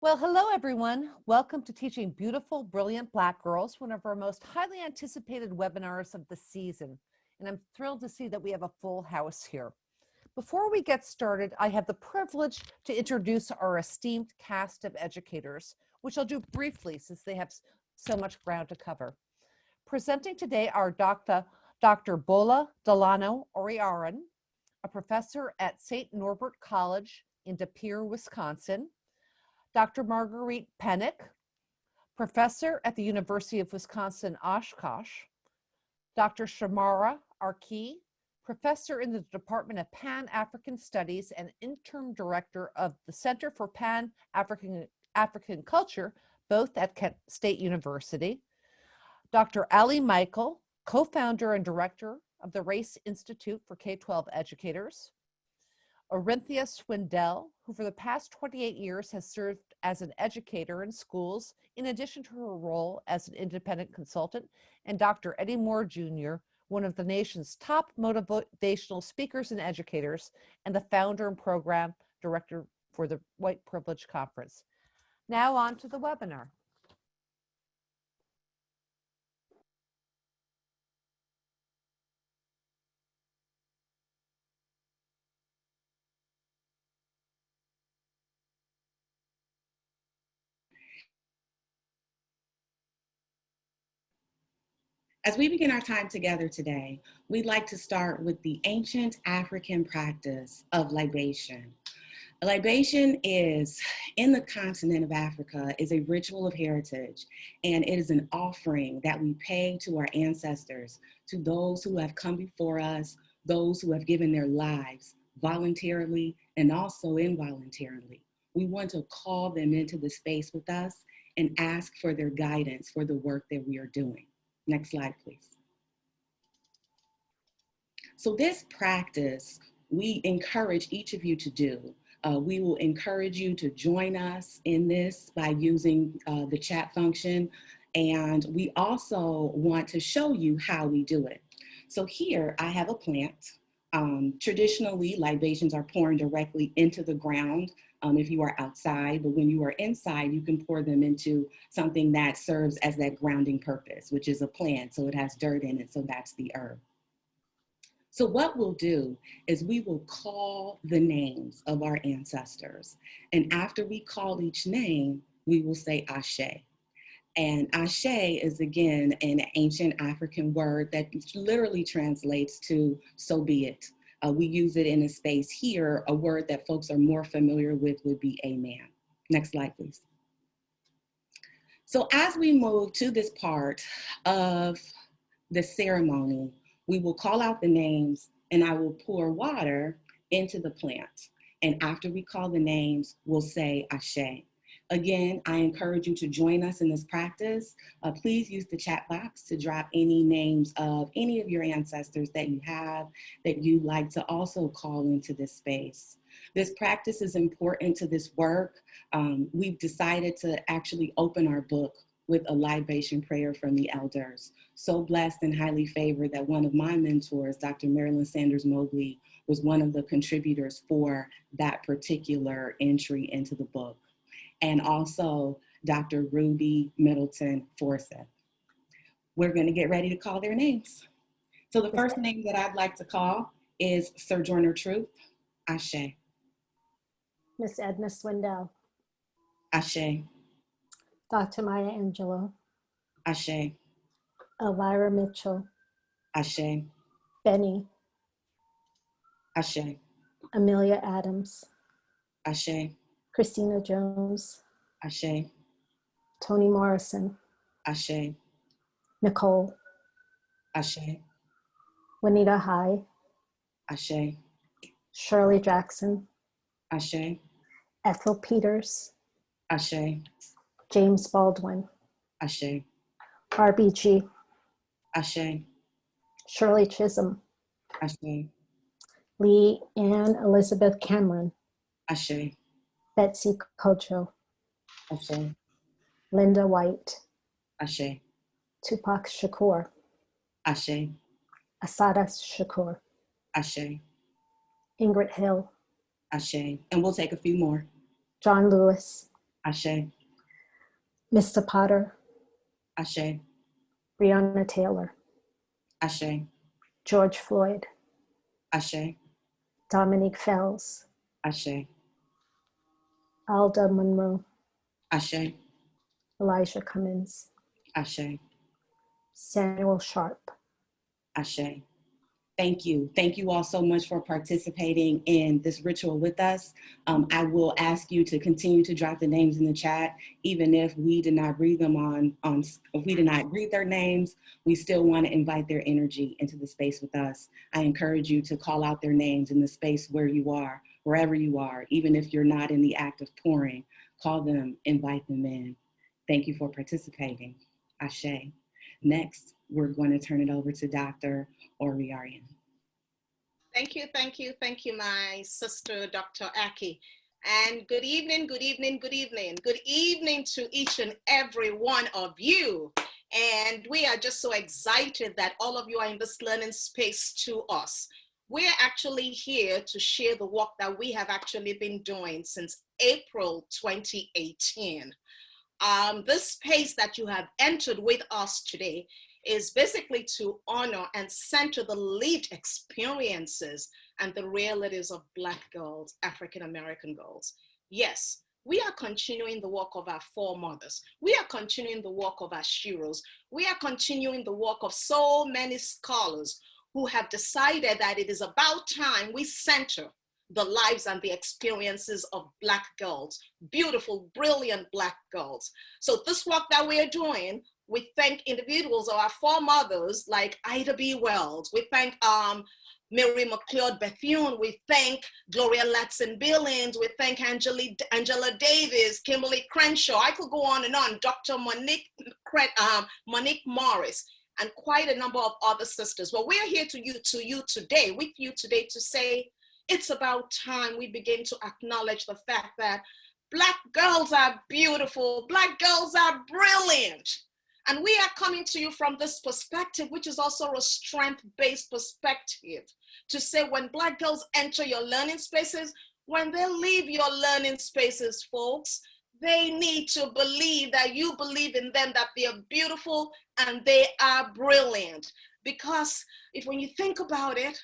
Well, hello everyone. Welcome to Teaching Beautiful, Brilliant Black Girls, one of our most highly anticipated webinars of the season. And I'm thrilled to see that we have a full house here. Before we get started, I have the privilege to introduce our esteemed cast of educators, which I'll do briefly since they have so much ground to cover. Presenting today are Dr. Bola Delano-Oriara, a professor at St. Norbert College in De Pere, Wisconsin. Dr. Marguerite Penick, professor at the University of Wisconsin-Oshkosh. Dr. Shemariah Arki, professor in the Department of Pan-African Studies and interim director of the Center for Pan-African Culture, both at Kent State University. Dr. Ali Michael, co-founder and director of the Race Institute for K-12 Educators. Orinthia Swindell, who for the past 28 years has served as an educator in schools, in addition to her role as an independent consultant, and Dr. Eddie Moore Jr., one of the nation's top motivational speakers and educators, and the founder and program director for the White Privilege Conference. Now on to the webinar. As we begin our time together today, we'd like to start with the ancient African practice of libation. A libation is, in the continent of Africa, is a ritual of heritage, and it is an offering that we pay to our ancestors, to those who have come before us, those who have given their lives voluntarily and also involuntarily. We want to call them into the space with us and ask for their guidance for the work that we are doing. Next slide, please. So this practice, we encourage each of you to do. We will encourage you to join us in this by using the chat function. And we also want to show you how we do it. So here I have a plant. Traditionally, libations are poured directly into the ground if you are outside, but when you are inside, you can pour them into something that serves as that grounding purpose, which is a plant, so it has dirt in it, so that's the herb. So what we'll do is we will call the names of our ancestors, and after we call each name, we will say Ashe. And Ashe is, again, an ancient African word that literally translates to so be it. We use it in a space here. A word that folks are more familiar with would be amen. Next slide, please. So as we move to this part of the ceremony, we will call out the names and I will pour water into the plant. And after we call the names, we'll say Ashe. Again, I encourage you to join us in this practice. Please use the chat box to drop any names of any of your ancestors that you have that you'd like to also call into this space. This practice is important to this work. We've decided to actually open our book with a libation prayer from the elders. So blessed and highly favored that one of my mentors, Dr. Marilyn Sanders Mobley, was one of the contributors for that particular entry into the book. And also Dr. Ruby Middleton Forsyth. We're going to get ready to call their names. So the first name that I'd like to call is Sojourner Truth, Ashe. Miss Edna Swindell. Ashe. Dr. Maya Angelou. Ashe. Elvira Mitchell. Ashe. Benny. Ashe. Amelia Adams. Ashe. Christina Jones. Ashe. Toni Morrison. Ashe. Nicole. Ashe. Juanita High. Ashe. Shirley Jackson. Ashe. Ethel Peters. Ashe. James Baldwin. Ashe. RBG. Ashe. Shirley Chisholm. Ashe. Lee Ann Elizabeth Cameron. Ashe. Betsy Kojo. Ashe. Linda White. Ashe. Tupac Shakur. Ashe. Asada Shakur. Ashe. Ingrid Hill. Ashe. And we'll take a few more. John Lewis. Ashe. Mr. Potter, Ashe. Breonna Taylor, Ashe. George Floyd, Ashe. Dominique Fells, Ashe. Alda Monroe, Ashe. Elijah Cummins, Ashe. Samuel Sharp. Ashe. Thank you. Thank you all so much for participating in this ritual with us. I will ask you to continue to drop the names in the chat, even if we did not read them if we did not read their names, we still want to invite their energy into the space with us. I encourage you to call out their names in the space where you are, wherever you are, even if you're not in the act of pouring, call them, invite them in. Thank you for participating. Ashe. Next, we're going to turn it over to Dr. Oriara. Thank you, my sister, Dr. Arki. And good evening, good evening, good evening. Good evening to each and every one of you. And we are just so excited that all of you are in this learning space to us. We're actually here to share the work that we have actually been doing since April 2018. This space that you have entered with us today is basically to honor and center the lived experiences and the realities of Black girls, African-American girls. Yes, we are continuing the work of our foremothers. We are continuing the work of our heroes. We are continuing the work of so many scholars who have decided that it is about time we center the lives and the experiences of Black girls, beautiful, brilliant Black girls. So this work that we are doing, we thank individuals or our foremothers like Ida B. Wells. We thank Mary McLeod Bethune. We thank Gloria Ladson-Billings. We thank Angela Davis, Kimberly Crenshaw. I could go on and on. Dr. Monique Morris, and quite a number of other sisters. But we're here with you today to say, it's about time we begin to acknowledge the fact that Black girls are beautiful, Black girls are brilliant. And we are coming to you from this perspective, which is also a strength-based perspective, to say when Black girls enter your learning spaces, when they leave your learning spaces, folks, they need to believe that you believe in them, that they are beautiful and they are brilliant. Because when you think about it,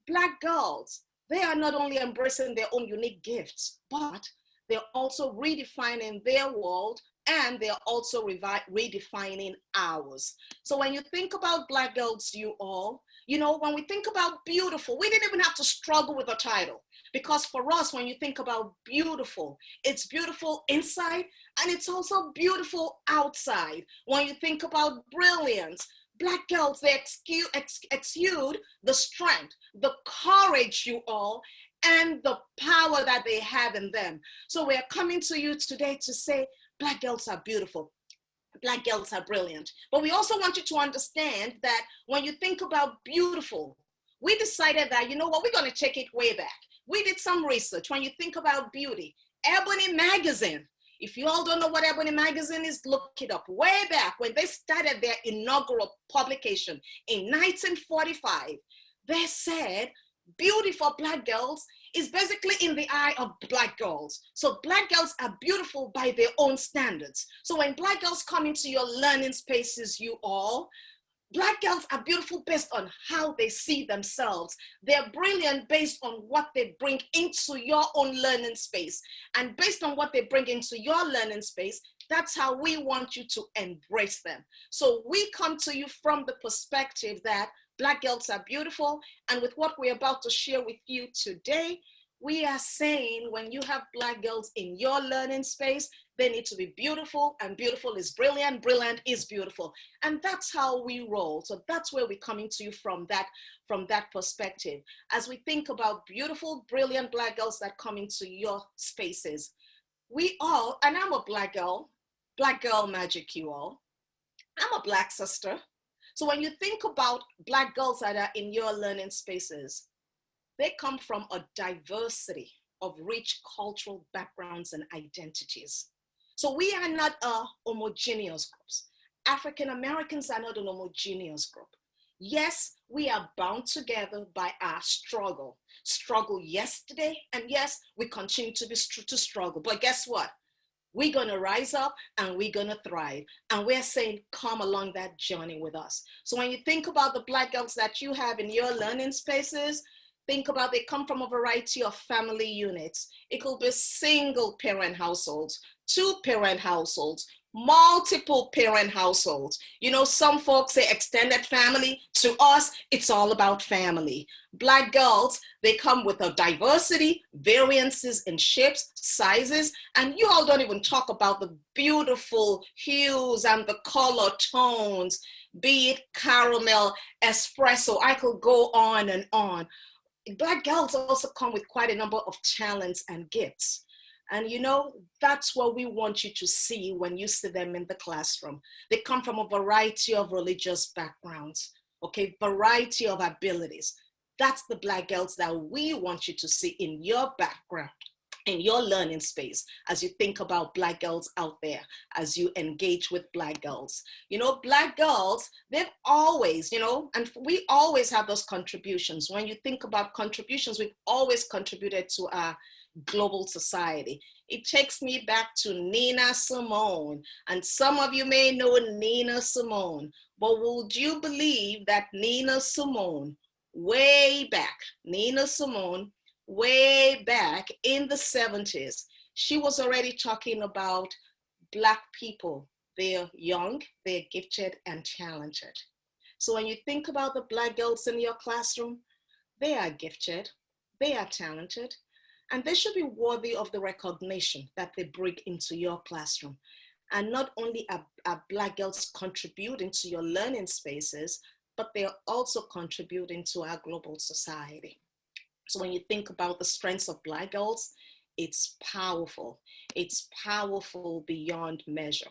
Black girls, they are not only embracing their own unique gifts, but they're also redefining their world, and they're also redefining ours. So when you think about Black girls, you all, when we think about beautiful, we didn't even have to struggle with a title, because for us, when you think about beautiful, it's beautiful inside and it's also beautiful outside. When you think about brilliance, Black girls, they exude the strength, the courage, you all, and the power that they have in them. So we're coming to you today to say, Black girls are beautiful. Black girls are brilliant. But we also want you to understand that when you think about beautiful, we decided that, you know what, we're going to take it way back. We did some research. When you think about beauty, Ebony Magazine, if you all don't know what Ebony Magazine is, look it up. Way back when they started their inaugural publication in 1945, they said beauty for Black girls is basically in the eye of Black girls. So Black girls are beautiful by their own standards. So when Black girls come into your learning spaces, you all, Black girls are beautiful based on how they see themselves. They're brilliant based on what they bring into your own learning space. And based on what they bring into your learning space, that's how we want you to embrace them. So we come to you from the perspective that Black girls are beautiful. And with what we're about to share with you today, we are saying when you have Black girls in your learning space, they need to be beautiful, and beautiful is brilliant, brilliant is beautiful. And that's how we roll. So that's where we're coming to you from that perspective. As we think about beautiful, brilliant Black girls that come into your spaces, we all, and I'm a Black girl magic, you all. I'm a Black sister. So when you think about Black girls that are in your learning spaces, they come from a diversity of rich cultural backgrounds and identities. So we are not a homogeneous group. African Americans are not an homogeneous group. Yes, we are bound together by our struggle. Struggle yesterday, and yes, we continue to struggle. But guess what? We're going to rise up and we're going to thrive. And we're saying, come along that journey with us. So when you think about the Black girls that you have in your learning spaces, think about they come from a variety of family units. It could be single parent households, 2-parent households, multiple parent households. You know, some folks say extended family. To us, it's all about family. Black girls, they come with a diversity, variances in shapes, sizes, and you all don't even talk about the beautiful hues and the color tones, be it caramel, espresso. I could go on and on. Black girls also come with quite a number of talents and gifts. And you know, that's what we want you to see when you see them in the classroom. They come from a variety of religious backgrounds, okay, variety of abilities. That's the Black girls that we want you to see in your background, in your learning space, as you think about Black girls out there, as you engage with Black girls. You know, Black girls, they've always, you know, and we always have those contributions. When you think about contributions, we've always contributed to our global society. It takes me back to Nina Simone, and some of you may know Nina Simone, but would you believe that Nina Simone, way back in the 70s, she was already talking about Black people. They're young, they're gifted and talented. So when you think about the Black girls in your classroom, they are gifted, they are talented, and they should be worthy of the recognition that they bring into your classroom. And not only are Black girls contributing to your learning spaces, but they are also contributing to our global society. So when you think about the strengths of Black girls, it's powerful. It's powerful beyond measure.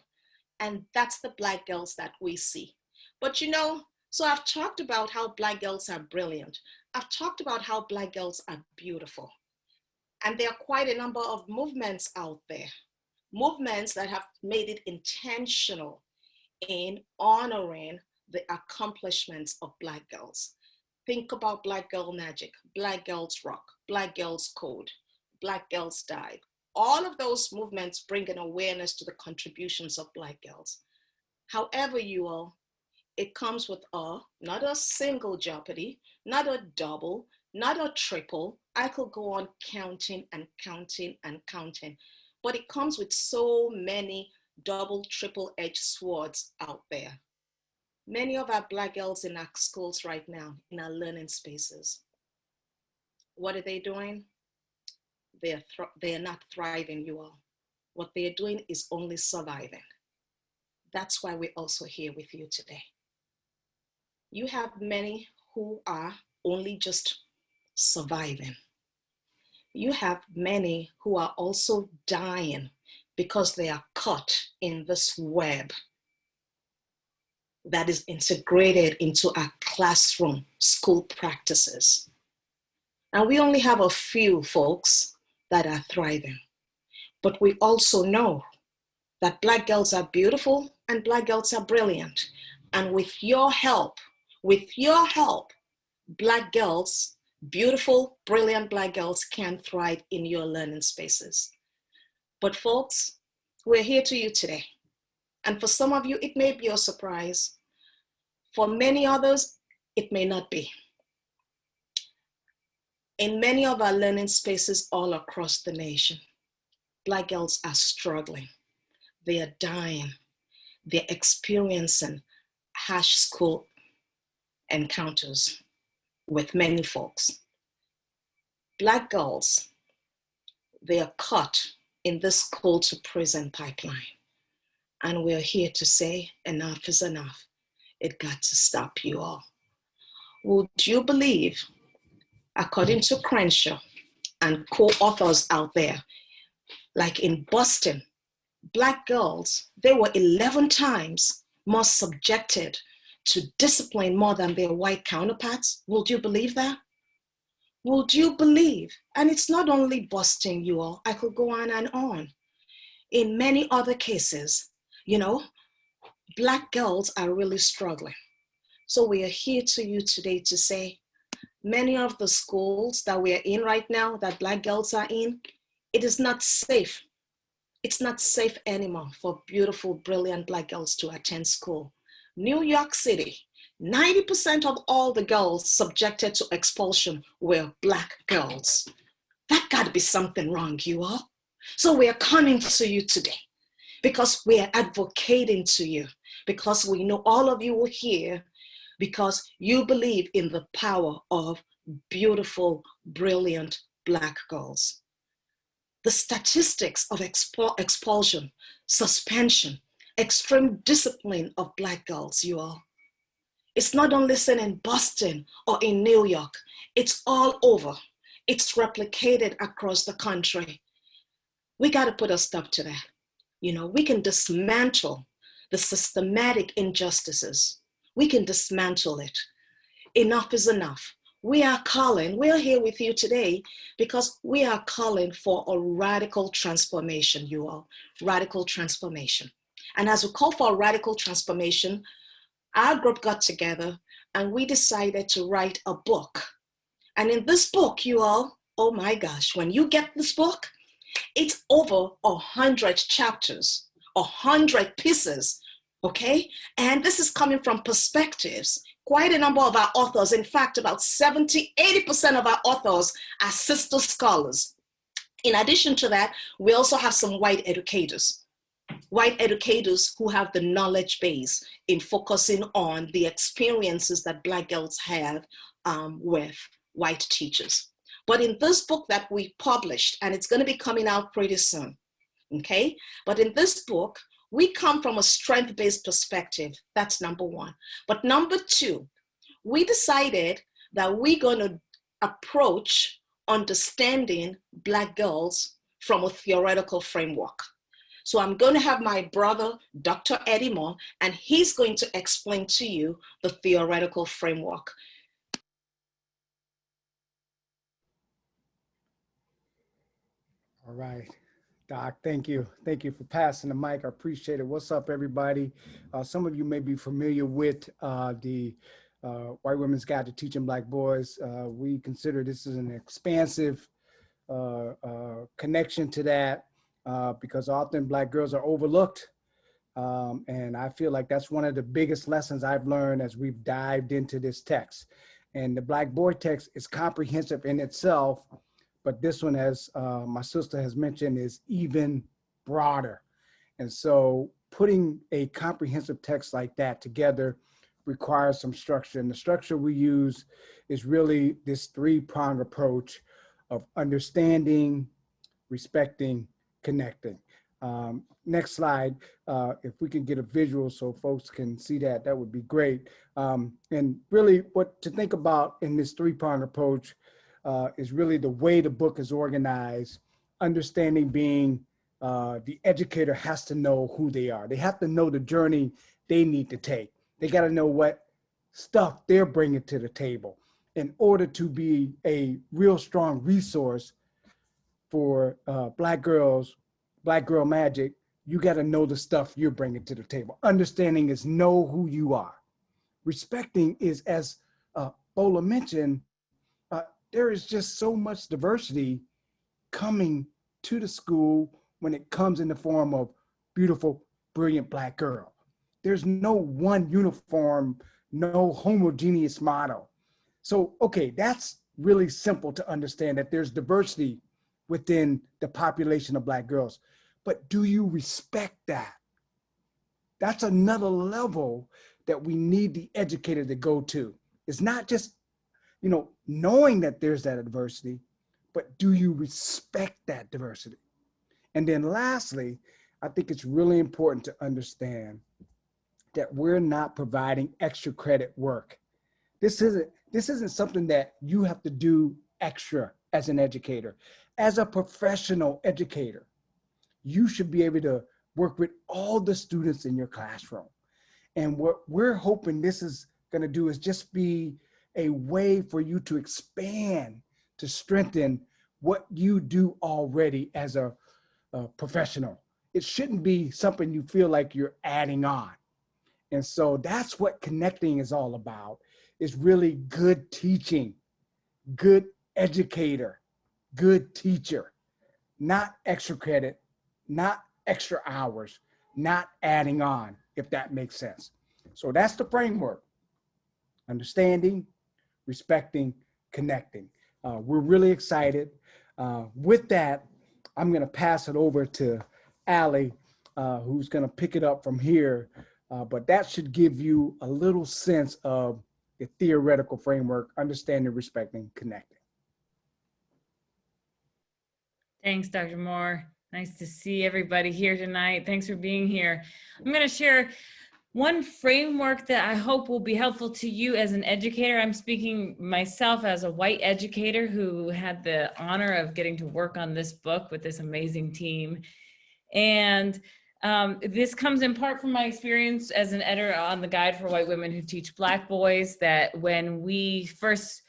And that's the Black girls that we see. But you know, so I've talked about how Black girls are brilliant. I've talked about how Black girls are beautiful. And there are quite a number of movements out there, movements that have made it intentional in honoring the accomplishments of Black girls. Think about Black Girl Magic, Black Girls Rock, Black Girls Code, Black Girls Dive. All of those movements bring an awareness to the contributions of Black girls. However, you all, it comes with not a single jeopardy, not a double, not a triple. I could go on counting and counting and counting, but it comes with so many double, triple-edged swords out there. Many of our Black girls in our schools right now, in our learning spaces, what are they doing? They're not thriving, you all. What they're doing is only surviving. That's why we're also here with you today. You have many who are only just surviving. You have many who are also dying because they are caught in this web that is integrated into our classroom school practices. And we only have a few folks that are thriving. But we also know that Black girls are beautiful and Black girls are brilliant. And with your help, Black girls, beautiful, brilliant Black girls can thrive in your learning spaces. But folks, we're here to you today. And for some of you, it may be a surprise. For many others, it may not be. In many of our learning spaces all across the nation, Black girls are struggling. They are dying. They're experiencing harsh school encounters with many folks. Black girls, they are caught in this school to prison pipeline. And we're here to say enough is enough. It got to stop, you all. Would you believe, according to Crenshaw and co-authors out there, like in Boston, Black girls, they were 11 times more subjected to discipline more than their white counterparts? Would you believe that? Would you believe? And it's not only Boston, you all. I could go on and on. In many other cases, you know, Black girls are really struggling. So we are here to you today to say, many of the schools that we are in right now, that Black girls are in, it is not safe It's not safe anymore for beautiful, brilliant Black girls to attend school. New York City, 90% of all the girls subjected to expulsion were Black girls. That got to be something wrong, you all. So we are coming to you today because we are advocating to you, because we know all of you are here, because you believe in the power of beautiful, brilliant Black girls. The statistics of expulsion, suspension, extreme discipline of Black girls, you all. It's not only seen in Boston or in New York, it's all over. It's replicated across the country. We got to put a stop to that. We can dismantle the systematic injustices. We can dismantle it. Enough is enough. We're here with you today because we are calling for a radical transformation, you all, radical transformation. And as we call for a radical transformation, our group got together and we decided to write a book. And in this book, you all, oh my gosh, when you get this book, it's over 100 chapters, 100 pieces, okay? And this is coming from perspectives. Quite a number of our authors, in fact, about 70–80% of our authors are sister scholars. In addition to that, we also have some white educators who have the knowledge base in focusing on the experiences that Black girls have with white teachers. But in this book that we published, and it's going to be coming out pretty soon, okay? But in this book, we come from a strength-based perspective. That's number one. But number two, we decided that we're going to approach understanding Black girls from a theoretical framework. So I'm going to have my brother, Dr. Eddie Moore, and he's going to explain to you the theoretical framework. All right, Doc, thank you. Thank you for passing the mic. I appreciate it. What's up, everybody? Some of you may be familiar with the White Women's Guide to Teaching Black Boys. We consider this as an expansive connection to that because often Black girls are overlooked. And I feel like that's one of the biggest lessons I've learned as we've dived into this text. And the Black Boy text is comprehensive in itself, but this one, as my sister has mentioned, is even broader. And so putting a comprehensive text like that together requires some structure. And the structure we use is really this three-pronged approach of understanding, respecting, connecting. Next slide, if we can get a visual so folks can see that, that would be great. And really what to think about in this three-pronged approach is really the way the book is organized, understanding being the educator has to know who they are. They have to know the journey they need to take. They got to know what stuff they're bringing to the table in order to be a real strong resource for Black girls, Black girl magic. You got to know the stuff you're bringing to the table. Understanding is know who you are. Respecting is, as Bola mentioned, there is just so much diversity coming to the school when it comes in the form of beautiful, brilliant Black girl. There's no one uniform, no homogeneous model. So, okay, that's really simple to understand that there's diversity within the population of Black girls. But do you respect that? That's another level that we need the educator to go to. It's not just knowing that there's that diversity, but do you respect that diversity? And then lastly, I think it's really important to understand that we're not providing extra credit work. This isn't something that you have to do extra as an educator. As a professional educator, you should be able to work with all the students in your classroom. And what we're hoping this is gonna do is just be a way for you to expand, to strengthen what you do already as a professional. It shouldn't be something you feel like you're adding on. And so that's what connecting is all about, is really good teaching, good educator, good teacher, not extra credit, not extra hours, not adding on, if that makes sense. So that's the framework: understanding, respecting, connecting. We're really excited. With that, I'm going to pass it over to Allie, who's going to pick it up from here. But that should give you a little sense of the theoretical framework: understanding, respecting, connecting. Thanks, Dr. Moore. Nice to see everybody here tonight. Thanks for being here. I'm going to share one framework that I hope will be helpful to you as an educator. I'm speaking myself as a white educator who had the honor of getting to work on this book with this amazing team. And this comes in part from my experience as an editor on the Guide for White Women Who Teach Black Boys, that when we first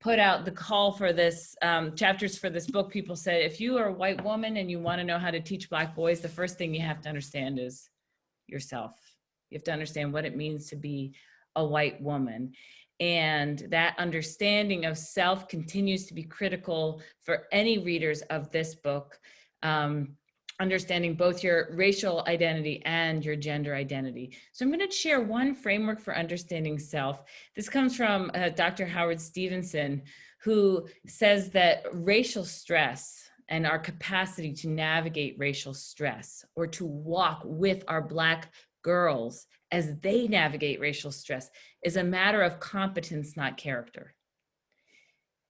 put out the call for this chapters for this book, people said, if you are a white woman and you want to know how to teach Black boys, the first thing you have to understand is yourself. You have to understand what it means to be a white woman. And that understanding of self continues to be critical for any readers of this book. Understanding both your racial identity and your gender identity. So I'm going to share one framework for understanding self. This comes from Dr. Howard Stevenson, who says that racial stress and our capacity to navigate racial stress, or to walk with our Black girls as they navigate racial stress, is a matter of competence, not character.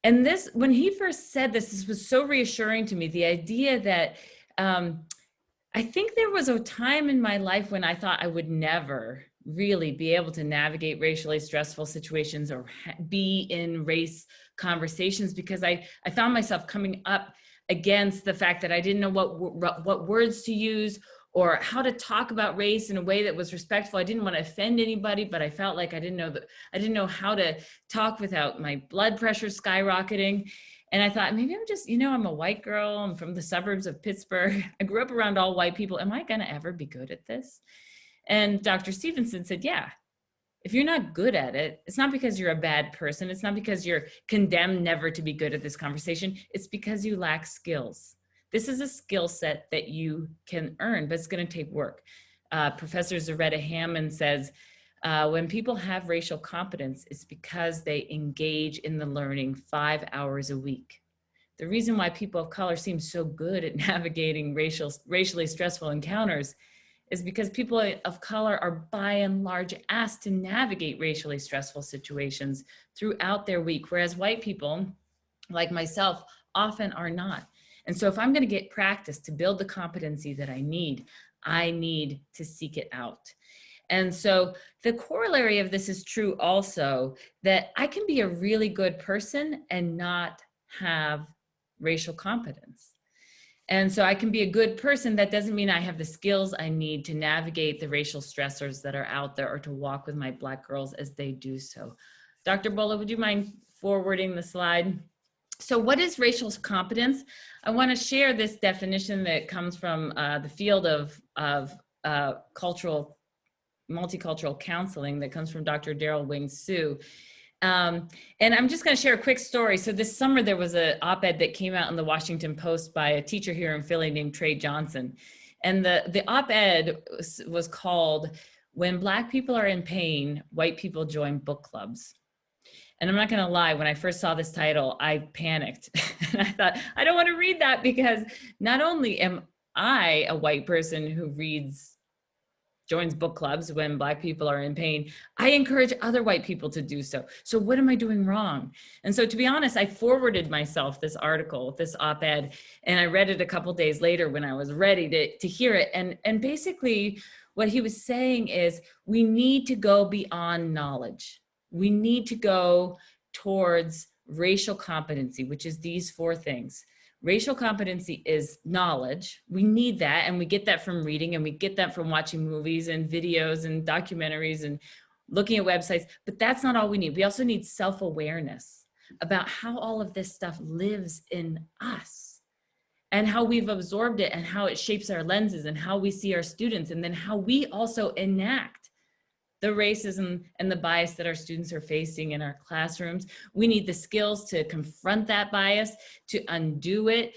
And this, when he first said this, this was so reassuring to me, the idea that I think there was a time in my life when I thought I would never really be able to navigate racially stressful situations or be in race conversations, because I found myself coming up against the fact that I didn't know what words to use or how to talk about race in a way that was respectful. I didn't want to offend anybody, but I felt like I didn't know how to talk without my blood pressure skyrocketing. And I thought, maybe I'm just, I'm a white girl. I'm from the suburbs of Pittsburgh. I grew up around all white people. Am I going to ever be good at this? And Dr. Stevenson said, yeah, if you're not good at it, it's not because you're a bad person. It's not because you're condemned never to be good at this conversation. It's because you lack skills. This is a skill set that you can earn, but it's going to take work. Professor Zaretta Hammond says, when people have racial competence, it's because they engage in the learning 5 hours a week. The reason why people of color seem so good at navigating racially stressful encounters is because people of color are by and large asked to navigate racially stressful situations throughout their week, whereas white people, like myself, often are not. And so if I'm going to get practice to build the competency that I need to seek it out. And so the corollary of this is true also, that I can be a really good person and not have racial competence. And so I can be a good person. That doesn't mean I have the skills I need to navigate the racial stressors that are out there, or to walk with my Black girls as they do so. Dr. Bola, would you mind forwarding the slide? So what is racial competence? I want to share this definition that comes from the field of multicultural counseling, that comes from Dr. Daryl Wing Su. And I'm just going to share a quick story. So this summer, there was an op-ed that came out in the Washington Post by a teacher here in Philly named Trey Johnson. And the op-ed was called, "When Black People Are in Pain, White People Join Book Clubs." And I'm not going to lie, when I first saw this title, I panicked. And I thought, I don't want to read that, because not only am I a white person who joins book clubs when Black people are in pain, I encourage other white people to do so. So what am I doing wrong? And so, to be honest, I forwarded myself this article, this op-ed, and I read it a couple days later when I was ready to hear it. And basically what he was saying is, we need to go beyond knowledge. We need to go towards racial competency, which is these 4 things. Racial competency is knowledge. We need that, and we get that from reading, and we get that from watching movies and videos and documentaries and looking at websites, but that's not all we need. We also need self-awareness about how all of this stuff lives in us, and how we've absorbed it, and how it shapes our lenses, and how we see our students, and then how we also enact the racism and the bias that our students are facing in our classrooms. We need the skills to confront that bias, to undo it,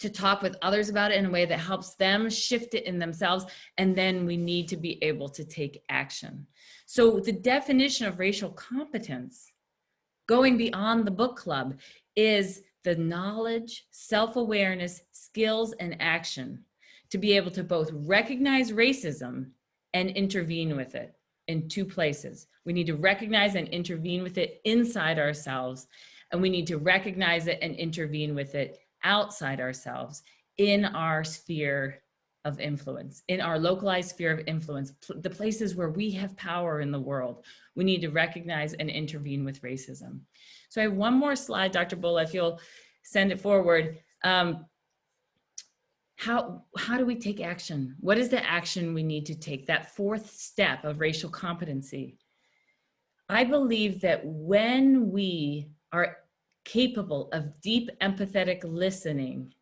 to talk with others about it in a way that helps them shift it in themselves. And then we need to be able to take action. So the definition of racial competence, going beyond the book club, is the knowledge, self-awareness, skills, and action to be able to both recognize racism and intervene with it in two places. We need to recognize and intervene with it inside ourselves, and we need to recognize it and intervene with it outside ourselves in our sphere of influence, in our localized sphere of influence, the places where we have power in the world. We need to recognize and intervene with racism. So I have one more slide, Dr. Bola, if you'll send it forward. How do we take action? What is the action we need to take? That fourth step of racial competency. I believe that when we are capable of deep empathetic listening,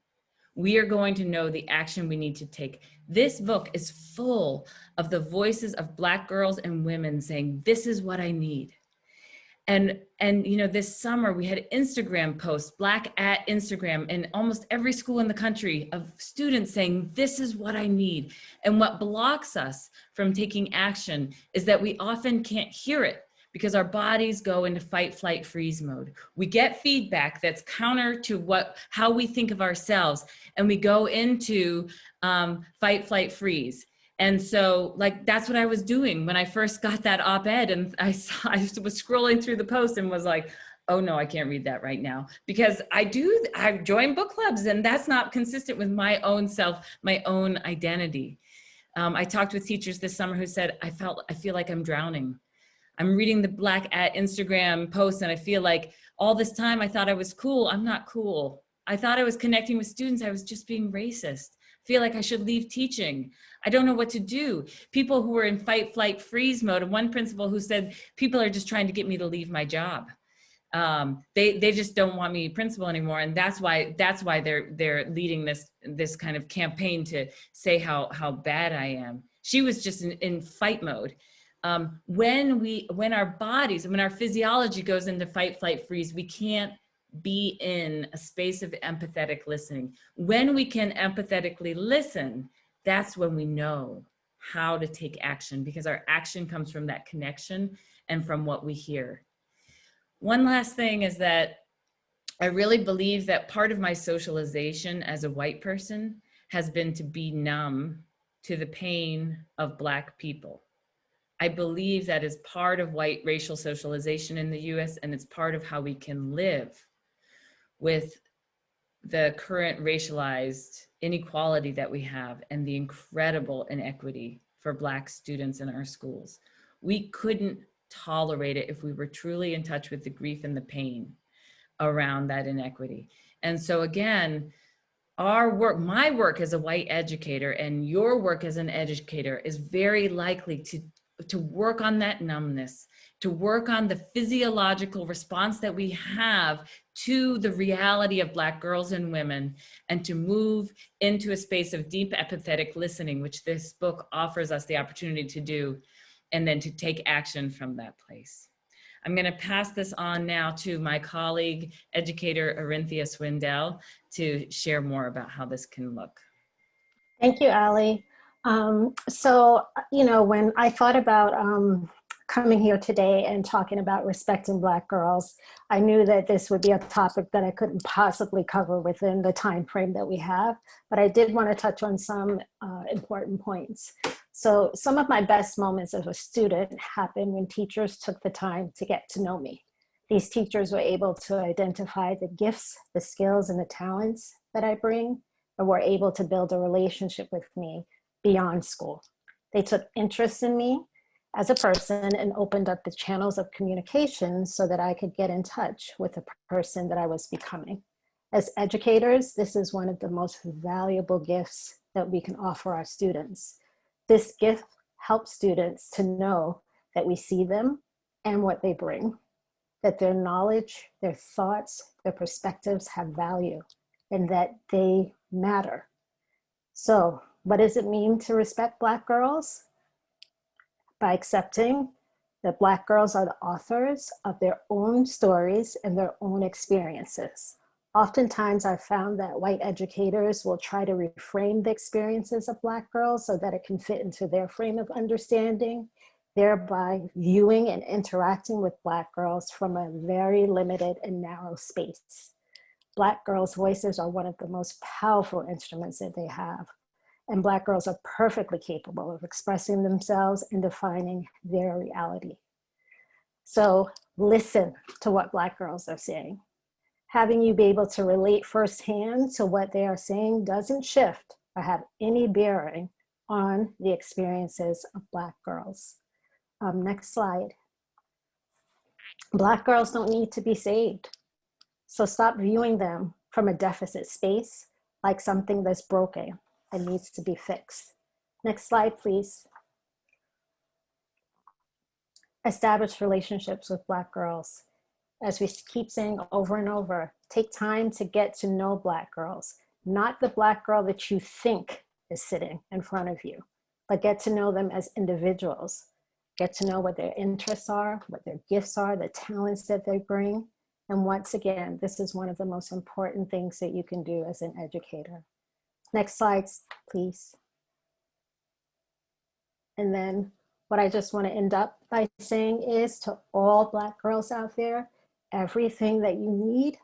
we are going to know the action we need to take. This book is full of the voices of Black girls and women saying, this is what I need. And you know, this summer we had Instagram posts, Black at Instagram, in almost every school in the country, of students saying, this is what I need. And what blocks us from taking action is that we often can't hear it, because our bodies go into fight, flight, freeze mode. We get feedback that's counter to how we think of ourselves, and we go into fight, flight, freeze. And so, like, that's what I was doing when I first got that op-ed, and I was scrolling through the post and was like, oh no, I can't read that right now, because I've joined book clubs, and that's not consistent with my own self, my own identity. I talked with teachers this summer who said, I feel like I'm drowning. I'm reading the Black at Instagram posts, and I feel like all this time I thought I was cool. I'm not cool. I thought I was connecting with students. I was just being racist. I feel like I should leave teaching. I don't know what to do. People who were in fight, flight, freeze mode, and one principal who said, people are just trying to get me to leave my job. They just don't want me principal anymore. And that's why they're leading this kind of campaign to say how bad I am. She was just in fight mode. When our bodies, when our physiology goes into fight, flight, freeze, we can't be in a space of empathetic listening. When we can empathetically listen, that's when we know how to take action, because our action comes from that connection and from what we hear. One last thing is that I really believe that part of my socialization as a white person has been to be numb to the pain of Black people. I believe that is part of white racial socialization in the US, and it's part of how we can live with the current racialized inequality that we have and the incredible inequity for Black students in our schools. We couldn't tolerate it if we were truly in touch with the grief and the pain around that inequity. And so again, our work, my work as a white educator and your work as an educator, is very likely to work on that numbness, to work on the physiological response that we have to the reality of Black girls and women, and to move into a space of deep empathetic listening, which this book offers us the opportunity to do, and then to take action from that place. I'm going to pass this on now to my colleague, educator Orinthia Swindell, to share more about how this can look. Thank you, Allie. So, you know, when I thought about coming here today and talking about respecting Black girls, I knew that this would be a topic that I couldn't possibly cover within the time frame that we have, but I did want to touch on some important points. So some of my best moments as a student happened when teachers took the time to get to know me. These teachers were able to identify the gifts, the skills, and the talents that I bring, and were able to build a relationship with me beyond school. They took interest in me as a person and opened up the channels of communication so that I could get in touch with the person that I was becoming. As educators, this is one of the most valuable gifts that we can offer our students. This gift helps students to know that we see them and what they bring, that their knowledge, their thoughts, their perspectives have value, and that they matter. So, what does it mean to respect Black girls? By accepting that Black girls are the authors of their own stories and their own experiences. Oftentimes I've found that white educators will try to reframe the experiences of Black girls so that it can fit into their frame of understanding, thereby viewing and interacting with Black girls from a very limited and narrow space. Black girls' voices are one of the most powerful instruments that they have, and Black girls are perfectly capable of expressing themselves and defining their reality. So listen to what Black girls are saying. Having you be able to relate firsthand to what they are saying doesn't shift or have any bearing on the experiences of Black girls. Next slide. Black girls don't need to be saved. So stop viewing them from a deficit space like something that's broken and needs to be fixed. Next slide, please. Establish relationships with Black girls. As we keep saying over and over, take time to get to know Black girls, not the Black girl that you think is sitting in front of you, but get to know them as individuals. Get to know what their interests are, what their gifts are, the talents that they bring. And once again, this is one of the most important things that you can do as an educator. Next slide, please. And then what I just want to end up by saying is to all Black girls out there, everything that you need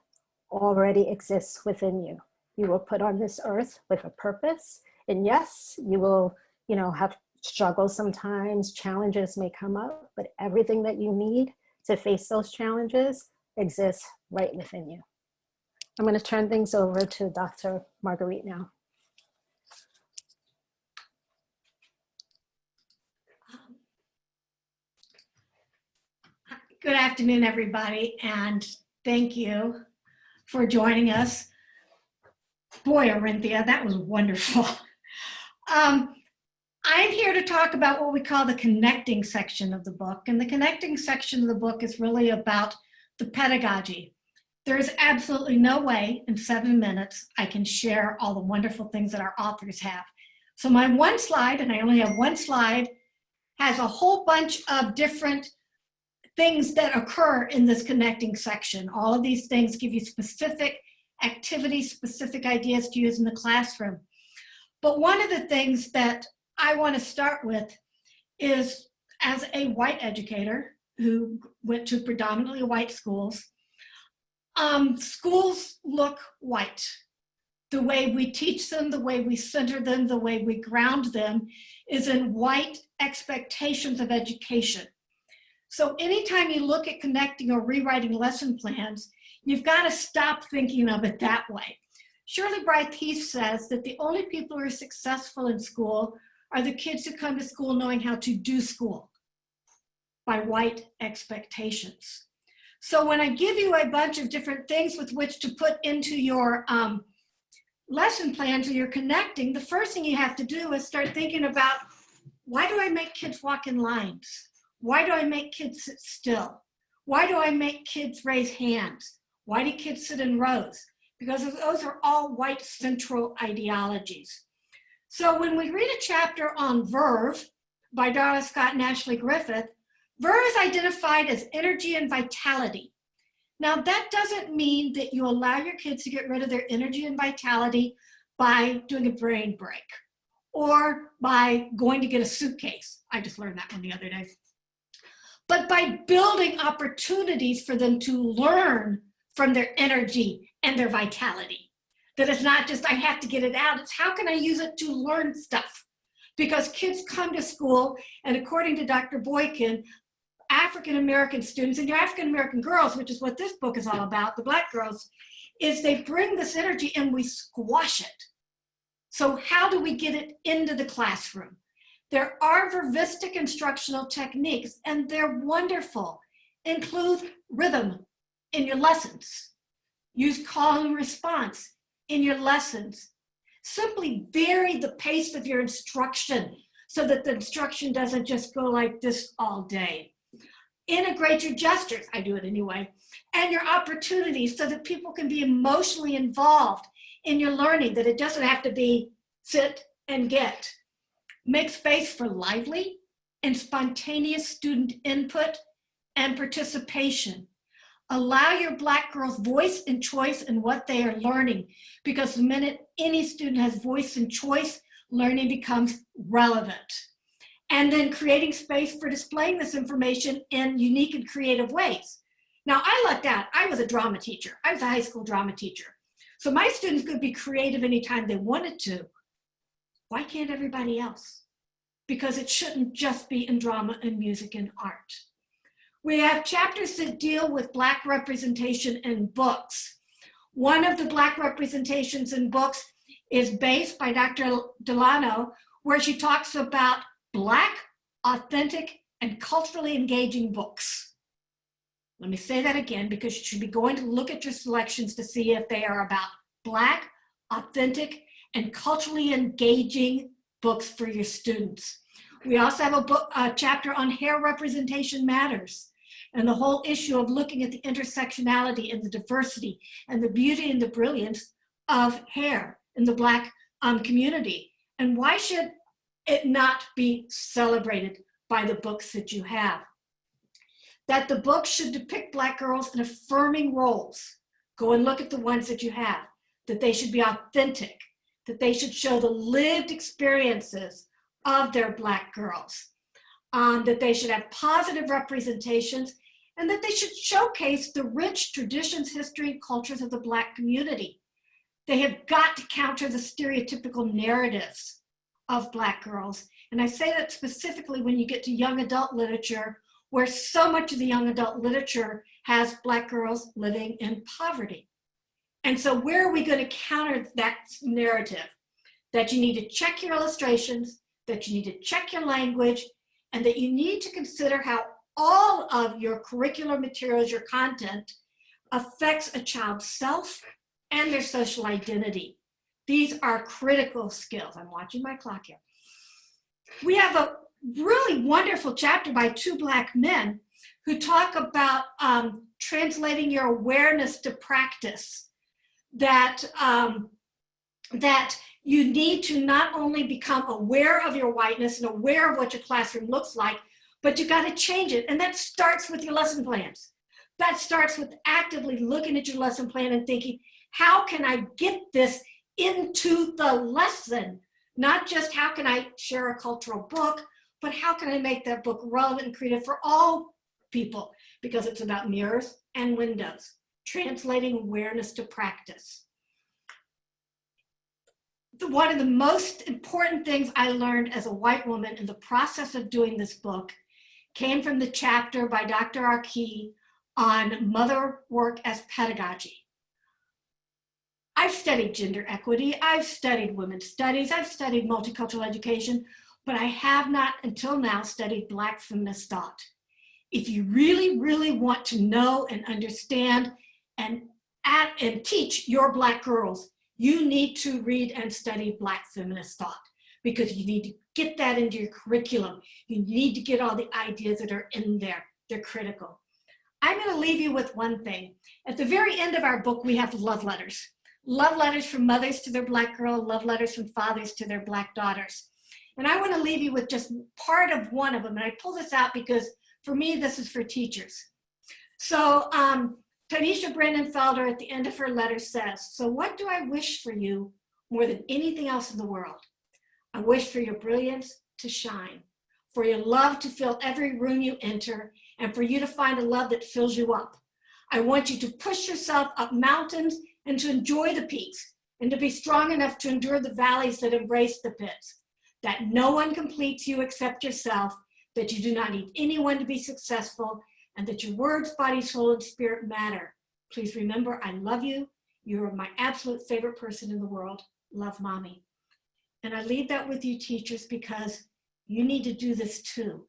already exists within you. You were put on this earth with a purpose. And yes, you will, have struggles sometimes, challenges may come up, but everything that you need to face those challenges exists right within you. I'm going to turn things over to Dr. Marguerite now. Good afternoon, everybody, and thank you for joining us. Boy, Orinthia, that was wonderful. I'm here to talk about what we call the connecting section of the book, and the connecting section of the book is really about the pedagogy. There is absolutely no way in 7 minutes I can share all the wonderful things that our authors have. So my one slide, and I only have one slide, has a whole bunch of different things that occur in this connecting section. All of these things give you specific activities, specific ideas to use in the classroom. But one of the things that I want to start with is, as a white educator who went to predominantly white schools, schools look white. The way we teach them, the way we center them, the way we ground them is in white expectations of education. So anytime you look at connecting or rewriting lesson plans, you've got to stop thinking of it that way. Shirley Brythe Heath says that the only people who are successful in school are the kids who come to school knowing how to do school by white expectations. So when I give you a bunch of different things with which to put into your lesson plans or you're connecting, the first thing you have to do is start thinking about, why do I make kids walk in lines? Why do I make kids sit still? Why do I make kids raise hands? Why do kids sit in rows? Because those are all white central ideologies. So when we read a chapter on verve by Darla Scott and Ashley Griffith, verve is identified as energy and vitality. Now that doesn't mean that you allow your kids to get rid of their energy and vitality by doing a brain break or by going to get a suitcase. I just learned that one the other day. But by building opportunities for them to learn from their energy and their vitality. That it's not just, I have to get it out, it's how can I use it to learn stuff? Because kids come to school, and according to Dr. Boykin, African-American students and your African-American girls, which is what this book is all about, the Black girls, is they bring this energy and we squash it. So how do we get it into the classroom? There are vervistic instructional techniques, and they're wonderful. Include rhythm in your lessons. Use call and response in your lessons. Simply vary the pace of your instruction so that the instruction doesn't just go like this all day. Integrate your gestures, I do it anyway, and your opportunities so that people can be emotionally involved in your learning, that it doesn't have to be sit and get. Make space for lively and spontaneous student input and participation. Allow your Black girls voice and choice in what they are learning, because the minute any student has voice and choice, learning becomes relevant. And then creating space for displaying this information in unique and creative ways. Now, I lucked out. I was a drama teacher. I was a high school drama teacher. So my students could be creative anytime they wanted to. Why can't everybody else? Because it shouldn't just be in drama and music and art. We have chapters that deal with Black representation in books. One of the Black representations in books is based by Dr. Delano, where she talks about Black, authentic, and culturally engaging books. Let me say that again, because you should be going to look at your selections to see if they are about Black, authentic, and culturally engaging books for your students. We also have a chapter on hair representation matters, and the whole issue of looking at the intersectionality and the diversity and the beauty and the brilliance of hair in the Black community. And why should it not be celebrated by the books that you have? That the books should depict Black girls in affirming roles. Go and look at the ones that you have. That they should be authentic, that they should show the lived experiences of their Black girls, that they should have positive representations, and that they should showcase the rich traditions, history, and cultures of the Black community. They have got to counter the stereotypical narratives of Black girls. And I say that specifically when you get to young adult literature, where so much of the young adult literature has Black girls living in poverty. And so where are we going to counter that narrative? That you need to check your illustrations, that you need to check your language, and that you need to consider how all of your curricular materials, your content, affects a child's self and their social identity. These are critical skills. I'm watching my clock here. We have a really wonderful chapter by two Black men who talk about translating your awareness to practice. That you need to not only become aware of your whiteness and aware of what your classroom looks like, but you got to change it. And that starts with your lesson plans. That starts with actively looking at your lesson plan and thinking, how can I get this into the lesson? Not just how can I share a cultural book, but how can I make that book relevant and creative for all people? Because it's about mirrors and windows. Translating awareness to practice. One of the most important things I learned as a white woman in the process of doing this book came from the chapter by Dr. Arki on mother work as pedagogy. I've studied gender equity, I've studied women's studies, I've studied multicultural education, but I have not until now studied Black feminist thought. If you really, really want to know and understand and teach your Black girls, you need to read and study Black feminist thought, because you need to get that into your curriculum. You need to get all the ideas that are in there. They're critical. I'm going to leave you with one thing. At the very end of our book, we have love letters. Love letters from mothers to their Black girl, love letters from fathers to their Black daughters. And I want to leave you with just part of one of them. And I pull this out because for me, this is for teachers. So Tanisha Brennan-Felder at the end of her letter says, so what do I wish for you more than anything else in the world? I wish for your brilliance to shine, for your love to fill every room you enter, and for you to find a love that fills you up. I want you to push yourself up mountains and to enjoy the peaks, and to be strong enough to endure the valleys that embrace the pits, that no one completes you except yourself, that you do not need anyone to be successful, and that your words, body, soul, and spirit matter. Please remember, I love you. You are my absolute favorite person in the world. Love, Mommy. And I leave that with you, teachers, because you need to do this too.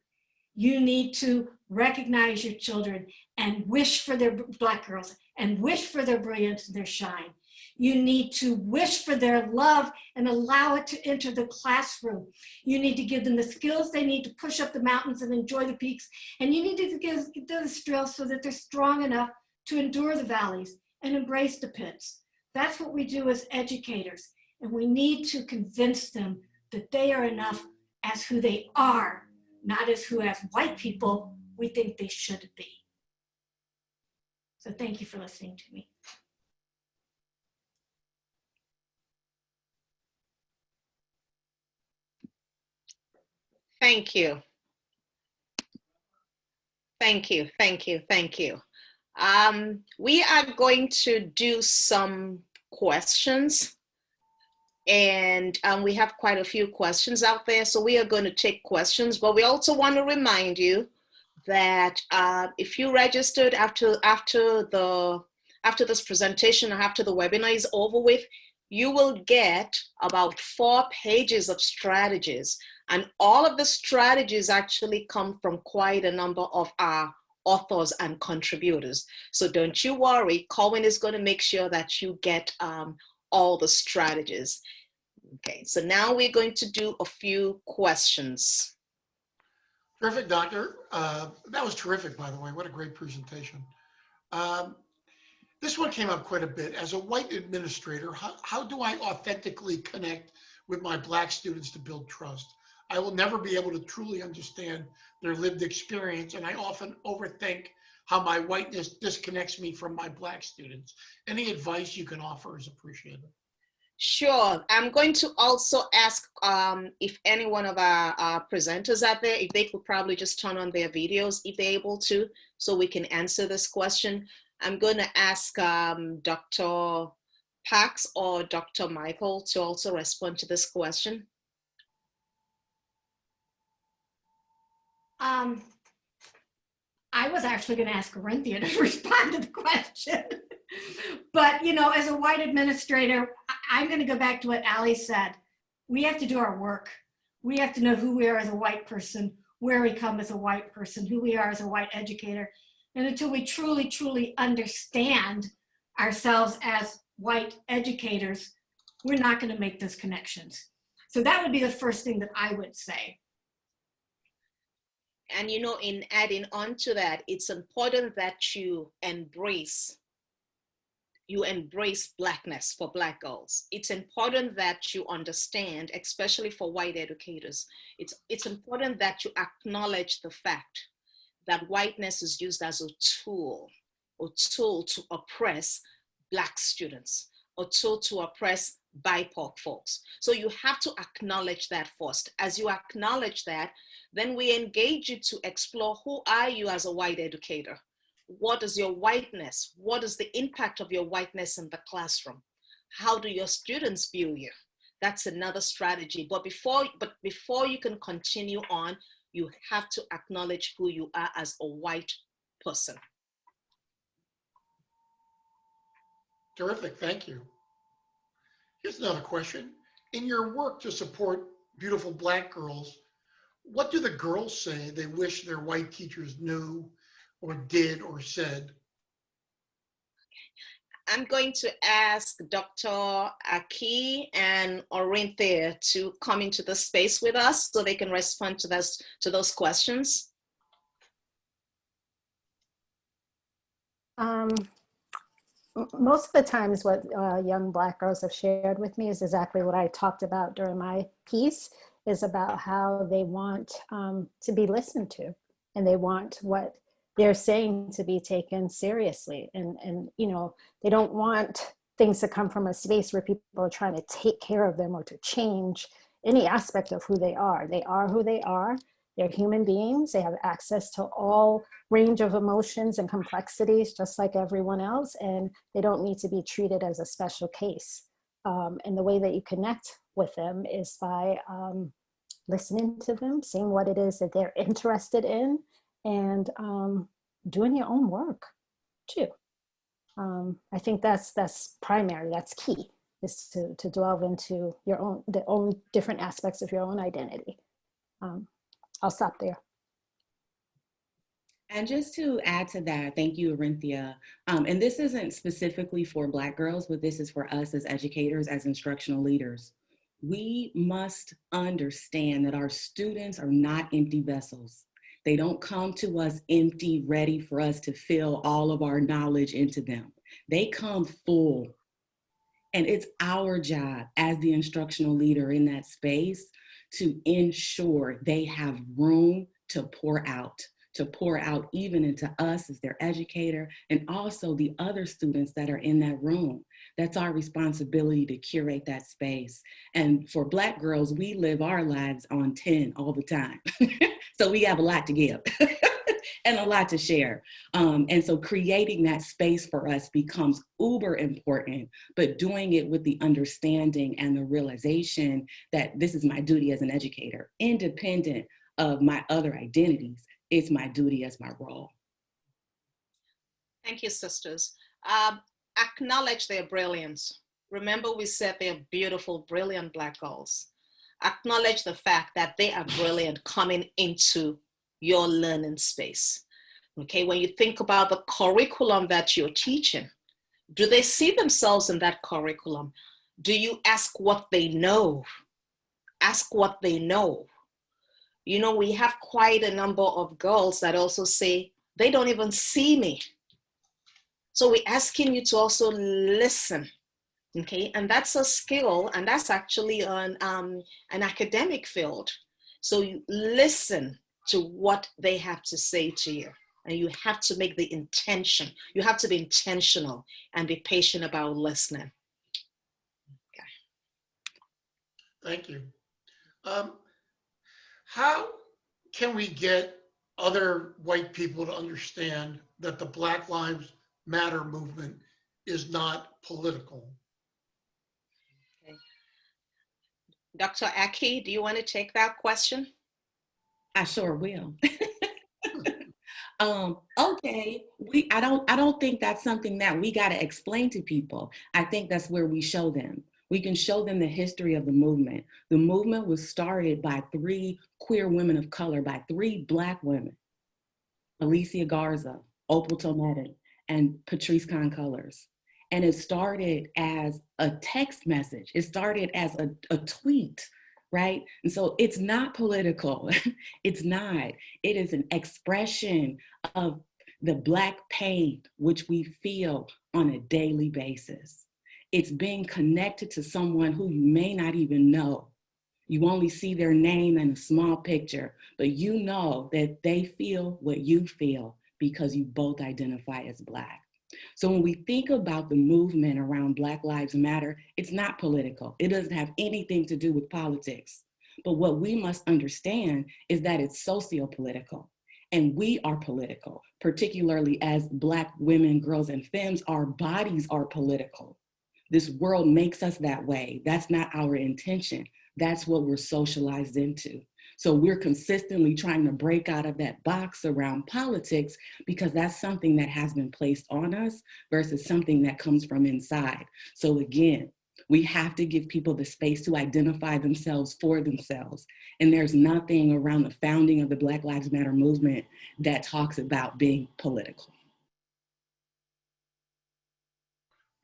You need to recognize your children and wish for their Black girls and wish for their brilliance and their shine. You need to wish for their love and allow it to enter the classroom. You need to give them the skills they need to push up the mountains and enjoy the peaks. And you need to give them the skills so that they're strong enough to endure the valleys and embrace the pits. That's what we do as educators. And we need to convince them that they are enough as who they are, not as who, as white people, we think they should be. So thank you for listening to me. Thank you. Thank you, thank you, thank you. We are going to do some questions, and we have quite a few questions out there, so we are going to take questions, but we also want to remind you that if you registered after this presentation, after the webinar is over with, you will get about 4 pages of strategies. And all of the strategies actually come from quite a number of our authors and contributors. So don't you worry, Corwin is going to make sure that you get all the strategies. Okay, so now we're going to do a few questions. Terrific, Doctor. That was terrific, by the way. What a great presentation. This one came up quite a bit. As a white administrator, how do I authentically connect with my Black students to build trust? I will never be able to truly understand their lived experience, and I often overthink how my whiteness disconnects me from my Black students. Any advice you can offer is appreciated. Sure. I'm going to also ask if any one of our presenters out there, if they could probably just turn on their videos, if they're able to, so we can answer this question. I'm going to ask Dr. Pax or Dr. Michael to also respond to this question. I was actually going to ask Orinthia to respond to the question. But, you know, as a white administrator, I'm going to go back to what Ali said. We have to do our work. We have to know who we are as a white person, where we come as a white person, who we are as a white educator. And until we truly, truly understand ourselves as white educators, we're not going to make those connections. So that would be the first thing that I would say. And, you know, in adding on to that, it's important that you embrace Blackness for Black girls. It's important that you understand, especially for white educators, it's important that you acknowledge the fact that whiteness is used as a tool to oppress Black students, a tool to oppress BIPOC folks. So you have to acknowledge that first. As you acknowledge that, then we engage you to explore, who are you as a white educator? What is your whiteness? What is the impact of your whiteness in the classroom? How do your students view you? That's another strategy. But before you can continue on, you have to acknowledge who you are as a white person. Terrific, thank you. Here's another question. In your work to support beautiful Black girls, what do the girls say they wish their white teachers knew or did or said? I'm going to ask Dr. Arki and Orinthia to come into the space with us so they can respond to those questions. Most of the times what young Black girls have shared with me is exactly what I talked about during my piece, is about how they want to be listened to, and they want what they're saying to be taken seriously. And you know, they don't want things to come from a space where people are trying to take care of them or to change any aspect of who they are. They are who they are. They're human beings. They have access to all range of emotions and complexities, just like everyone else, and they don't need to be treated as a special case. And the way that you connect with them is by listening to them, seeing what it is that they're interested in, and doing your own work too. I think that's primary, that's key, is to delve into the own different aspects of your own identity. I'll stop there. And just to add to that, thank you, Orinthia. And this isn't specifically for Black girls, but this is for us as educators, as instructional leaders. We must understand that our students are not empty vessels. They don't come to us empty, ready for us to fill all of our knowledge into them. They come full. And it's our job as the instructional leader in that space to ensure they have room to pour out, to pour out even into us as their educator and also the other students that are in that room. That's our responsibility to curate that space. And for Black girls, we live our lives on 10 all the time. So we have a lot to give and a lot to share. And so creating that space for us becomes uber important, but doing it with the understanding and the realization that this is my duty as an educator, independent of my other identities. It's my duty as my role. Thank you, sisters. Acknowledge their brilliance. Remember, we said they're beautiful, brilliant Black girls. Acknowledge the fact that they are brilliant coming into your learning space. Okay, when you think about the curriculum that you're teaching, do they see themselves in that curriculum? Do you ask what they know? Ask what they know. You know, we have quite a number of girls that also say, they don't even see me. So we're asking you to also listen, okay? And that's a skill, and that's actually an academic field. So you listen to what they have to say to you, and you have to make the intention. You have to be intentional and be patient about listening. Okay. Thank you. How can we get other white people to understand that the Black Lives Matter movement is not political? Okay. Dr. Arki, do you want to take that question? I sure will. Okay, I don't think that's something that we got to explain to people. I think that's where we show them. We can show them the history of the movement. The movement was started by 3 queer women of color, by 3 Black women, Alicia Garza, Opal Tometi, and Patrice Concolors. And it started as a text message. It started as a tweet, right? And so it's not political. It's not. It is an expression of the Black pain, which we feel on a daily basis. It's being connected to someone who you may not even know. You only see their name and a small picture, but you know that they feel what you feel because you both identify as Black. So when we think about the movement around Black Lives Matter, it's not political. It doesn't have anything to do with politics. But what we must understand is that it's socio-political. And we are political, particularly as Black women, girls, and femmes. Our bodies are political. This world makes us that way. That's not our intention. That's what we're socialized into. So we're consistently trying to break out of that box around politics because that's something that has been placed on us versus something that comes from inside. So again, we have to give people the space to identify themselves for themselves. And there's nothing around the founding of the Black Lives Matter movement that talks about being political.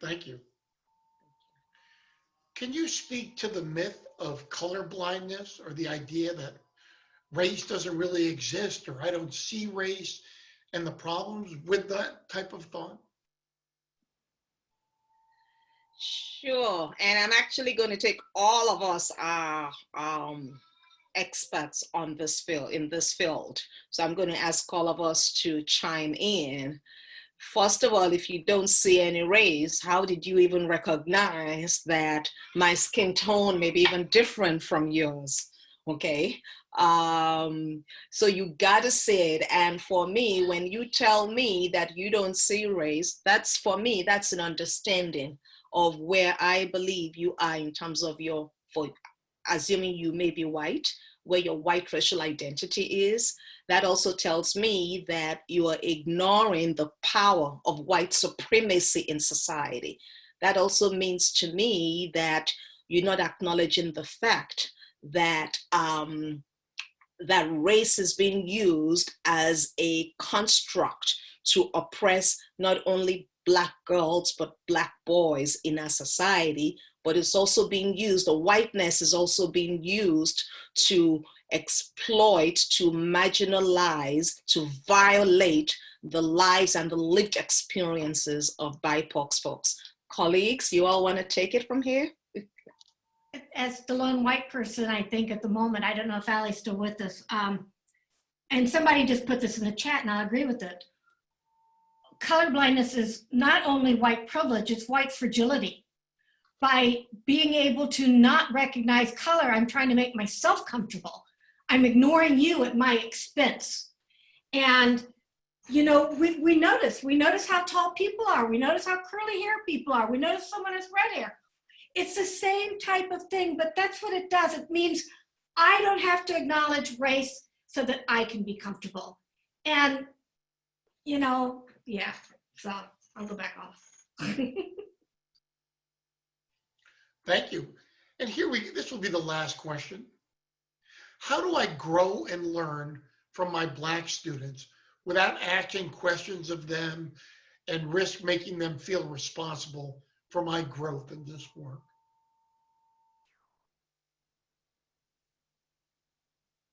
Thank you. Can you speak to the myth of colorblindness or the idea that race doesn't really exist or I don't see race and the problems with that type of thought? Sure, and I'm actually going to take all of us experts on this field, in this field. So I'm going to ask all of us to chime in. First of all, if you don't see any race, how did you even recognize that my skin tone may be even different from yours? Okay, so you gotta see it. And for me, when you tell me that you don't see race, that's, for me, that's an understanding of where I believe you are in terms of your, for assuming you may be white, where your white racial identity is. That also tells me that you are ignoring the power of white supremacy in society. That also means to me that you're not acknowledging the fact that that race is being used as a construct to oppress not only Black girls, but Black boys in our society, but it's also being used, the whiteness is also being used to exploit, to marginalize, to violate the lives and the lived experiences of BIPOC folks. Colleagues, you all want to take it from here? As the lone white person, I think at the moment, I don't know if Allie's still with us, and somebody just put this in the chat and I agree with it. Colorblindness is not only white privilege, it's white fragility. By being able to not recognize color, I'm trying to make myself comfortable. I'm ignoring you at my expense. And you know, we notice how tall people are. We notice how curly hair people are. We notice someone has red hair. It's the same type of thing, but that's what it does. It means I don't have to acknowledge race so that I can be comfortable. And, you know, yeah, so I'll go back off. Thank you. And this will be the last question. How do I grow and learn from my Black students without asking questions of them and risk making them feel responsible for my growth in this work?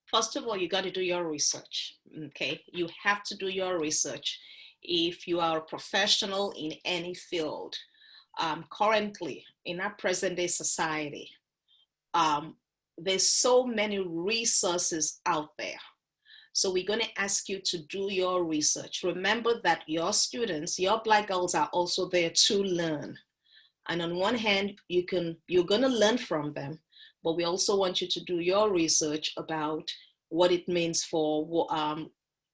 First of all, you got to do your research, okay? You have to do your research. If you are a professional in any field, currently in our present day society, there's so many resources out there. So we're going to ask you to do your research. Remember that your students, your Black girls are also there to learn. And on one hand, you're going to learn from them, but we also want you to do your research about what it means for,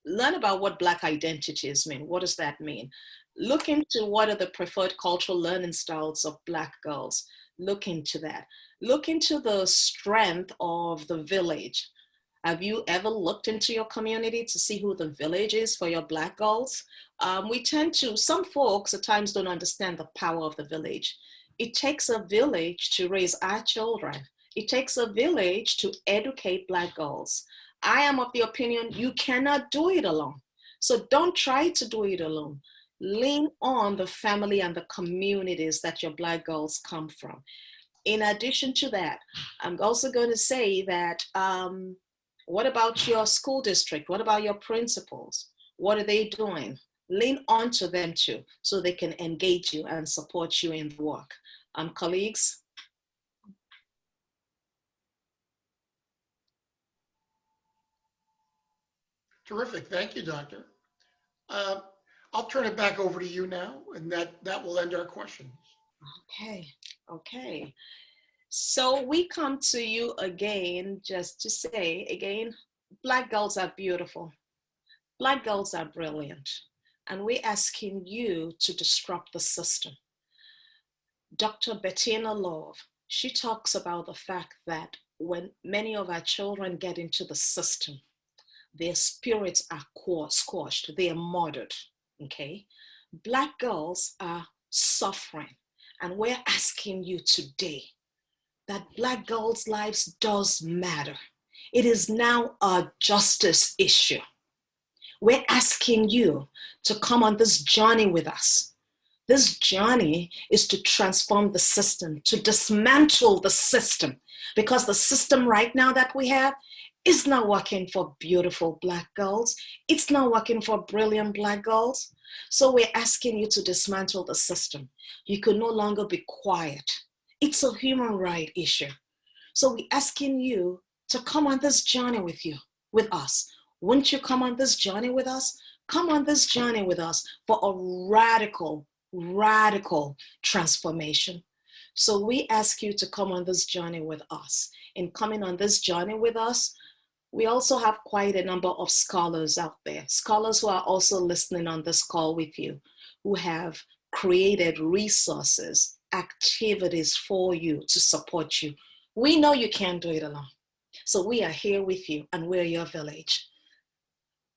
learn about what Black identities mean. What does that mean? Look into what are the preferred cultural learning styles of Black girls. Look into that. Look into the strength of the village. Have you ever looked into your community to see who the village is for your Black girls? Some folks at times don't understand the power of the village. It takes a village to raise our children. It takes a village to educate Black girls. I am of the opinion you cannot do it alone. So don't try to do it alone. Lean on the family and the communities that your Black girls come from. In addition to that, I'm also going to say that, what about your school district? What about your principals? What are they doing? Lean on to them too, so they can engage you and support you in the work. Colleagues? Terrific. Thank you, Doctor. I'll turn it back over to you now, and that will end our questions. Okay. So we come to you again just to say, again, Black girls are beautiful. Black girls are brilliant. And we're asking you to disrupt the system. Dr. Bettina Love, she talks about the fact that when many of our children get into the system, their spirits are squashed, they are murdered, okay? Black girls are suffering. And we're asking you today that Black girls' lives does matter. It is now a justice issue. We're asking you to come on this journey with us. This journey is to transform the system, to dismantle the system, because the system right now that we have is not working for beautiful Black girls. It's not working for brilliant Black girls. So we're asking you to dismantle the system. You can no longer be quiet. It's a human right issue. So we're asking you to come on this journey with us. Won't you come on this journey with us? Come on this journey with us for a radical transformation. So we ask you to come on this journey with us. In coming on this journey with us, we also have quite a number of scholars out there, scholars who are also listening on this call with you, who have created resources, activities for you to support you. We know you can't do it alone. So we are here with you and we're your village.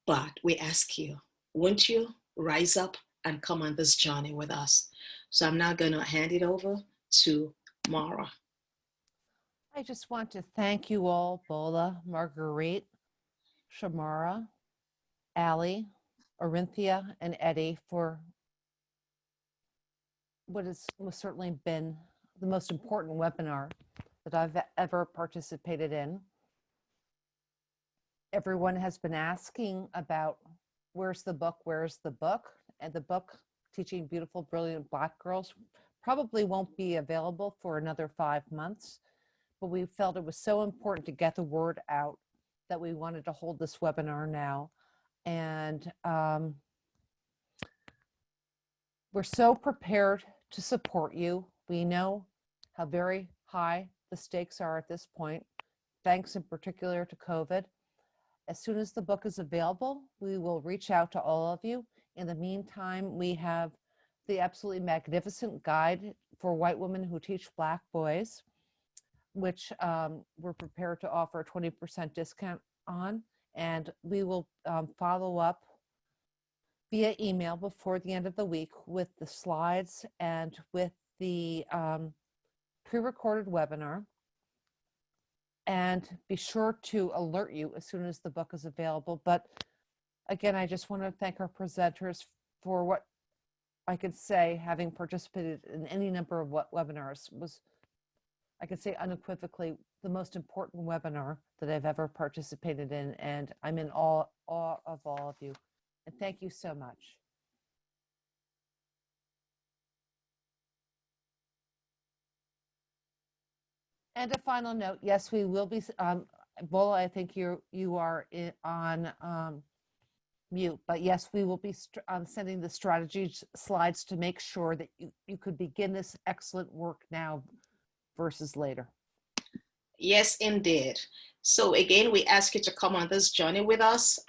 But we ask you, won't you rise up and come on this journey with us? So I'm now going to hand it over to Mara. I just want to thank you all, Bola, Marguerite, Shemariah, Ali, Orinthia, and Eddie, for what has most certainly been the most important webinar that I've ever participated in. Everyone has been asking about where's the book, and the book, Teaching Beautiful, Brilliant Black Girls, probably won't be available for another 5 months, but we felt it was so important to get the word out that we wanted to hold this webinar now. And we're so prepared to support you. We know how very high the stakes are at this point, thanks in particular to COVID. As soon as the book is available, we will reach out to all of you. In the meantime, we have the absolutely magnificent guide for white women who teach Black boys, which we're prepared to offer a 20% discount on. And we will follow up via email before the end of the week with the slides and with the pre-recorded webinar. And be sure to alert you as soon as the book is available. But again, I just want to thank our presenters for what I could say, having participated in any number of webinars, was, I could say unequivocally, the most important webinar that I've ever participated in. And I'm in awe of all of you. And thank you so much. And a final note, yes, we will be, Bola, I think you are on mute, but yes, we will be sending the strategy slides to make sure that you could begin this excellent work now versus later. Yes, indeed. So again, we ask you to come on this journey with us.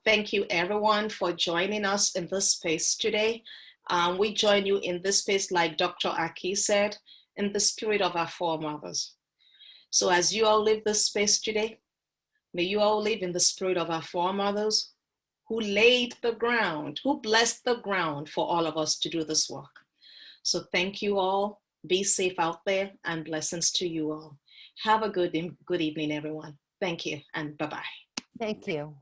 Thank you everyone for joining us in this space today. We join you in this space, like Dr. Arki said, in the spirit of our foremothers. So as you all leave this space today, may you all live in the spirit of our foremothers who laid the ground, who blessed the ground for all of us to do this work. So thank you all. Be safe out there, and blessings to you all. Have a good evening, everyone. Thank you, and bye-bye. Thank you.